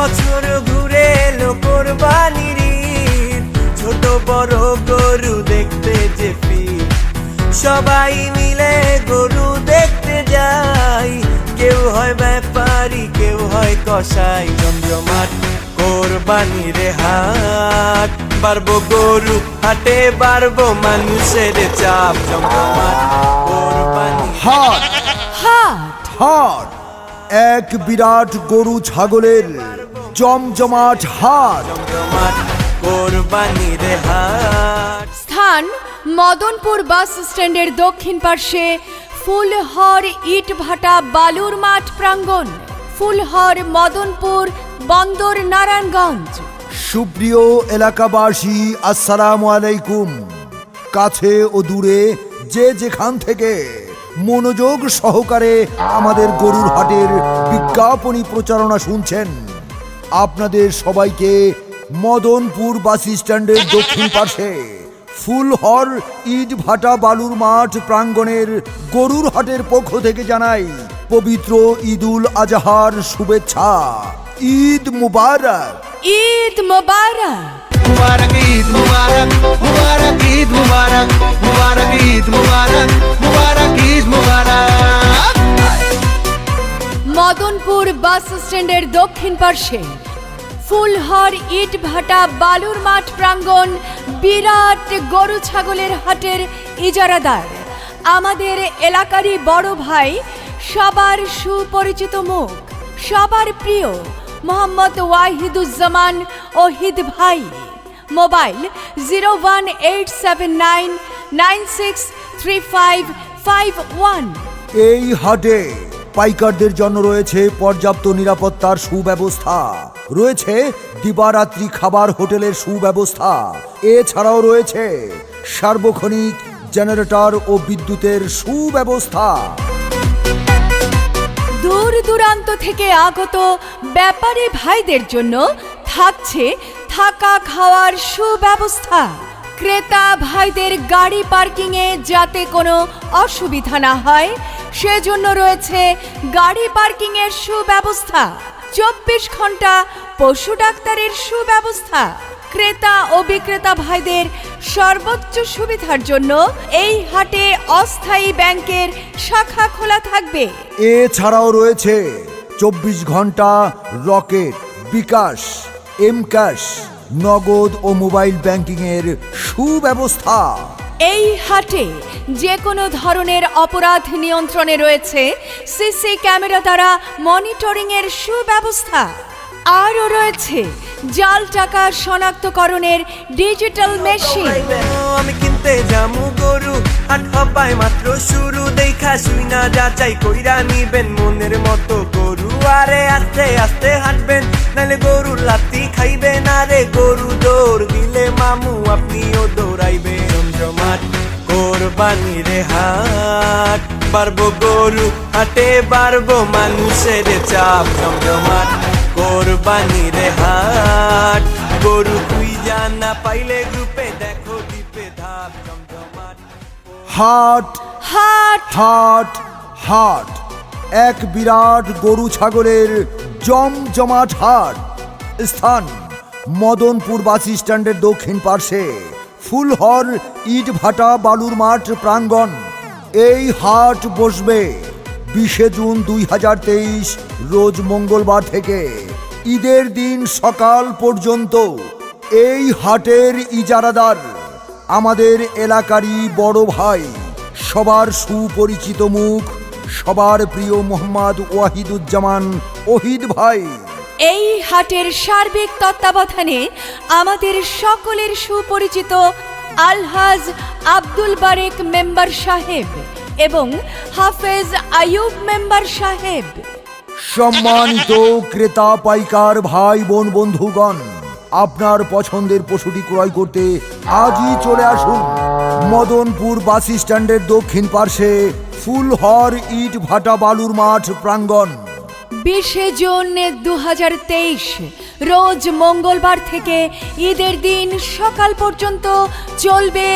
বছর ঘুরে এলো কোরবানির ঈদ, ছোট বড় গরু দেখতে যে ফির, সবাই মিলে গরু দেখতে যাই। কেউ হয় ব্যাপারী, কেউ হয় কসাই। জমজমাট কোরবানির হাট, বাড়বো গরু হাটে, বাড়বো মানুষের চাপ। জমজমাট কোরবানির হাট হাট হাট, এক বিরাট গরু ছাগলের জমজমাট হাট। জমজমাট কোরবানির হাট। স্থান মদনপুর বাস স্ট্যান্ডের দক্ষিণ পার্শ্বে ফুলহর ইটভাটা বালুর মাঠ প্রাঙ্গণ, ফুলহর মদনপুর বন্দর নারায়ণগঞ্জ। সুপ্রিয় এলাকাবাসী, আসসালামু আলাইকুম। কাছে ও দূরে যে যেখান থেকে মনোযোগ সহকারে আমাদের গরুর হাটের বিজ্ঞাপনী প্রচারণা শুনছেন, আপনাদের সবাইকে মদনপুর বাস স্ট্যান্ডের দক্ষিণ পাশে ফুলহর ইটভাটা বালুর মাঠ প্রাঙ্গণের গরুর হাটের পক্ষ থেকে জানাই পবিত্র ঈদুল আজহার শুভেচ্ছা। ঈদ মুবারক। ঈদ মোবারক। मुबारक ईद मुबारक, मुबारक ईद मुबारक, मुबारक ईद मुबारक, मुबारक ईद मुबारक। মদনপুর বাস স্ট্যান্ডের দক্ষিণ পার্শ্বে ফুলহর ইটভাটা বালুর মাঠ প্রাঙ্গণ বিরাট গরু ছাগলের হাটের ইজারাদার আমাদের এলাকারই বড় ভাই, সবার সুপরিচিত মুখ, সবার প্রিয় মোহাম্মদ ওয়াহিদুজ্জামান ওহিদ ভাই। মোবাইল 01879963551। এই হাটে পাইকারদের জন্য রয়েছে পর্যাপ্ত নিরাপত্তার সুব্যবস্থা, রয়েছে দিবারাত্রি খাবার হোটেলের সুব্যবস্থা, এছাড়াও রয়েছে সার্বক্ষণিক জেনারেটর ও বিদ্যুতের সুব্যবস্থা। দূর দূরান্ত থেকে আগত ব্যাপারী ভাইদের জন্য থাকছে থাকা খাওয়ার সুব্যবস্থা। ক্রেতা ভাইদের গাড়ি পার্কিংয়ে যাতে কোনো অসুবিধা না হয় সেজন্য রয়েছে গাড়ি পার্কিংয়ের সুব্যবস্থা। 24 ঘন্টা পশু ডাক্তারের সুব্যবস্থা। ক্রেতা ও বিক্রেতা ভাইদের সর্বোচ্চ সুবিধার জন্য এই হাটে অস্থায়ী ব্যাংকের শাখা খোলা থাকবে। এছাড়াও রয়েছে 24 ঘন্টা রকেট, বিকাশ, এম ক্যাশ, নগদ ও মোবাইল ব্যাংকিংয়ের সুব্যবস্থা। এই হাটে যে কোনো ধরনের অপরাধ নিয়ন্ত্রণে রয়েছে সিসি ক্যামেরা দ্বারা মনিটরিংয়ের সুব্যবস্থা। আরও রয়েছে জাল টাকা শনাক্তকরণের ডিজিটাল মেশিন। আমি কিনতে যামু গরু, হাট হবাই মাত্র শুরু, দেখা শুই না যাচাই কইরা নিবেন মনের মতো গরু। আরে আস্তে আস্তে হাঁটবেন, নাহলে গরুর লাত্তি খাইবেন। আরে গরু দৌড় দিলে মামু আপনিও দৌড়াইবেন। জমজমাট কোরবানির হাট, বাড়বো গরু হাটে, বাড়বো মানুষের চাপ। জমজমাট কোরবানির হাট, গরু খুঁজা না পাইলে গ্রুপে দেখো দ্বীপে ধাপ। জমজমাট হাট হাট হাট হাট, এক বিরাট গরু ছাগলের জমজমাট হাট। স্থান মদনপুর বাস স্ট্যান্ডের দক্ষিণ পার্শ্বে ফুলহর ইটভাটা বালুর মাঠ প্রাঙ্গণ। এই হাট বসবে 20 জুন 2023 রোজ মঙ্গলবার থেকে ঈদের দিন সকাল পর্যন্ত। এই হাটের ইজারাদার আমাদের এলাকারই বড় ভাই, সবার সুপরিচিত মুখ, সবার প্রিয় মোহাম্মদ ওয়াহিদুজ্জামান ওহিদ ভাই। এই হাটের সার্বিক তত্ত্বাবধানে আমাদের সকলের সুপরিচিত আলহাজ আব্দুল বারেক মেম্বার সাহেব এবং হাফেজ আয়ুব মেম্বার সাহেব। সম্মানিত ক্রেতা পাইকার ভাই বোন বন্ধুগণ, আপনার পছন্দের পশুটি ক্রয় করতে আজই চলে আসুন মদনপুর বাস স্ট্যান্ডের দক্ষিণ পার্শ্বে ফুলহর ইটভাটা বালুর মাঠ প্রাঙ্গণ। 20 জুন 2023 রোজ মঙ্গলবার থেকে ঈদের দিন সকাল পর্যন্ত চলবে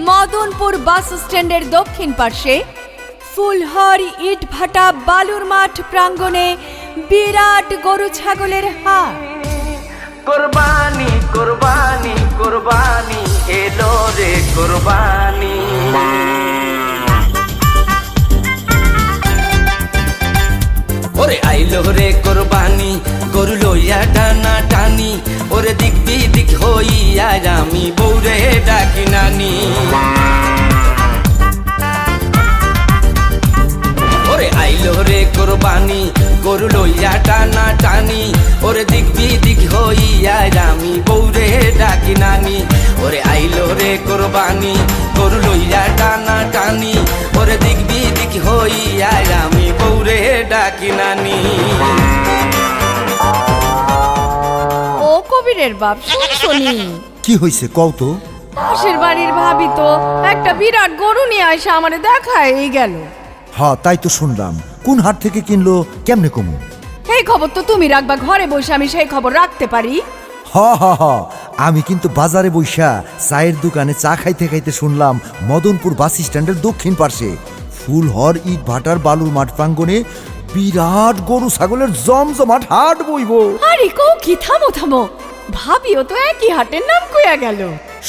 মদনপুর বাস স্ট্যান্ডের দক্ষিণ পার্শ্বে ফুলহর ইটভাটা বালুর মাঠ প্রাঙ্গণে বিরাট গরু ছাগলের হাট। কোরবানি কোরবানি কোরবানি এলো রে কোরবানি। ওরে আইলো রে কোরবানি গরু লইয়া টানা টানি, ওরে দিক বিদিক হইয়া আমি বউরে ডাকি নানি। ওরে আইলো রে কোরবানি গরু লইয়া টানা টানি, ওরে দিক বিদিক হইয়া আমি বউরে ডাকি নানি। ওরে আইলো রে কোরবানি গরু লইয়া টানা টানি, ওরে দিক বিদিক হইয়া আমি বউরে ডাকি নানি। ও কবিরের বাপ, শুনছনি? কি হইছে কও তো? পাশের বাড়ির ভাবি তো একটা বিরাট গরু নিয়ে আসে আমারে দেখায় এই গেল। হ্যাঁ তাই তো শুনলাম। কোন হাট থেকে কিনলো কেমনে কমু? এই খবর তো তুমি রাখবা, ঘরে বসে আমি সেই খবর রাখতে পারি? হ আমি কিন্তু বাজারে বইসা চায়ের দোকানে চা খাইতে খাইতে শুনলাম মদনপুর বাস স্ট্যান্ডের দক্ষিণ পার্শ্বে ফুলহর ইট ভাটার বালুর মাঠ প্রাঙ্গণে বিরাট গরু ছাগলের জমজমাট হাট বইব। আরে কও কি, থামো থামো, ভাবিও তো একই হাটের নাম কইয়া গেল।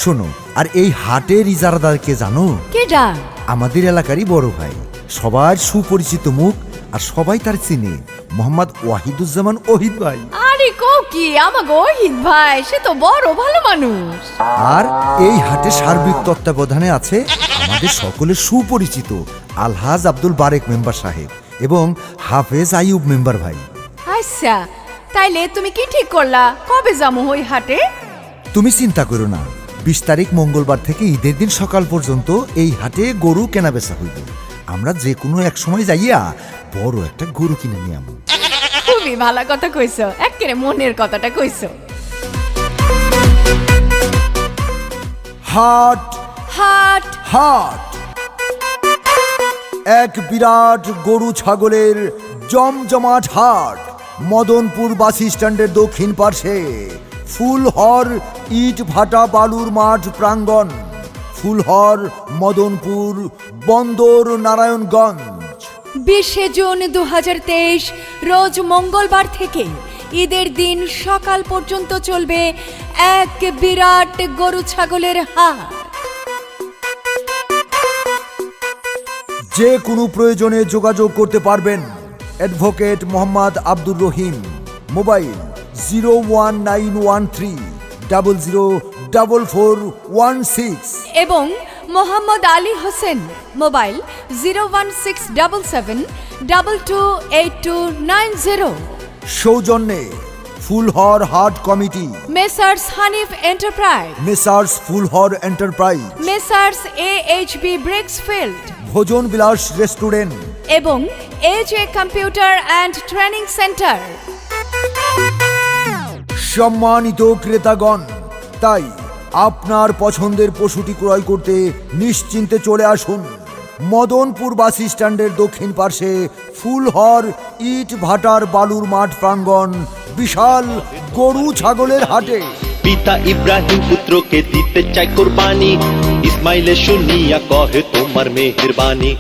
শোনো, আর এই হাটের ইজারাদার কে জানো? কেডা? আমাদের এলাকারই বড় ভাই, সবার সুপরিচিত মুখ, আর সবাই তার চিনে, মোহাম্মদ ওয়াহিদুজ্জামান ওহিদ ভাই। আরে কও কি, আমাগো ওহিদ ভাই সে তো বড় ভালো মানুষ। আর এই হাটে সার্বিক তত্ত্বাবধানে আছে আমাদের সকলের সুপরিচিত আলহাজ আব্দুল বারেক মেম্বার সাহেব এবং হাফেজ আইয়ুব মেম্বার ভাই। আচ্ছা, তাইলে তুমি কি ঠিক করলা, কবে যামু ওই হাটে? তুমি চিন্তা করো না, 20 তারিখ মঙ্গলবার থেকে ঈদের দিন সকাল পর্যন্ত এই হাটে গরু কেনা বেচা হইবে। আমরা যে কোনো এক সময় যাইয়া বড় একটা গরু কিনে নিয়ে আমু। খুবই ভালো কথা কইছো, একেবারে মনের কথাটা কইছো। হাট হাট হাট এক বিরাট গরু ছাগলের জমজমাট হাট, মদনপুর বাস স্ট্যান্ডের দক্ষিণ পার্শ্বে ফুলহর ইট ভাটা বালুর মাঠ প্রাঙ্গণ, ফুলহর মদনপুর বন্দর নারায়ণগঞ্জ। 20 জুন 2023 রোজ মঙ্গলবার থেকে ঈদের দিন সকাল পর্যন্ত চলবে এক বিরাট গরু ছাগলের হাট। যে কোনো প্রয়োজনে যোগাযোগ করতে পারবেন অ্যাডভোকেট মোহাম্মদ আব্দুর রহিম, মোবাইল 01910004416 এবং মোহাম্মদ আলী হোসেন, মোবাইল 01677228290। সৌজন্যে Phulhar Haat committee, messrs Hanif enterprise, messrs Phulhar enterprise, messrs AHB bricksfield, Bhojan Bilash restaurant এবং AJ computer and training centre. সম্মানিত ক্রেতাগণ, তাই আপনার পছন্দের পশুটি ক্রয় করতে নিশ্চিন্তে চলে আসুন মদনপুর বাস স্ট্যান্ডের দক্ষিণ পার্শ্বে ফুলহর ইট ভাটার বালুর মাঠ প্রাঙ্গণ বিশাল গরু ছাগলের হাটে। পিতা ইব্রাহিম পুত্রকে দিতে চায় কুরবানি, ইসমাইলে শুনিয়া কহে তোমার মেহেরবানি।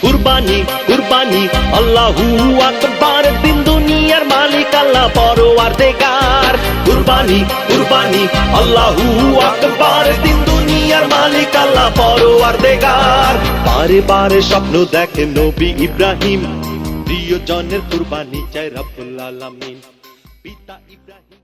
কুরবানি কুরবানি আল্লাহু আকবার, দিন দুনিয়ার মালিক আল্লাহ পরওয়ারদিগার। কুরবানি কুরবানি আল্লাহু আকবার, দিন দুনিয়ার মালিক আল্লাহ পরওয়ারদিগার। বারে বারে স্বপ্ন দেখে নবী ইব্রাহিম, প্রিয়জনের কুরবানি চায় রব্বুল আলামিন। পিতা ইব্রাহিম।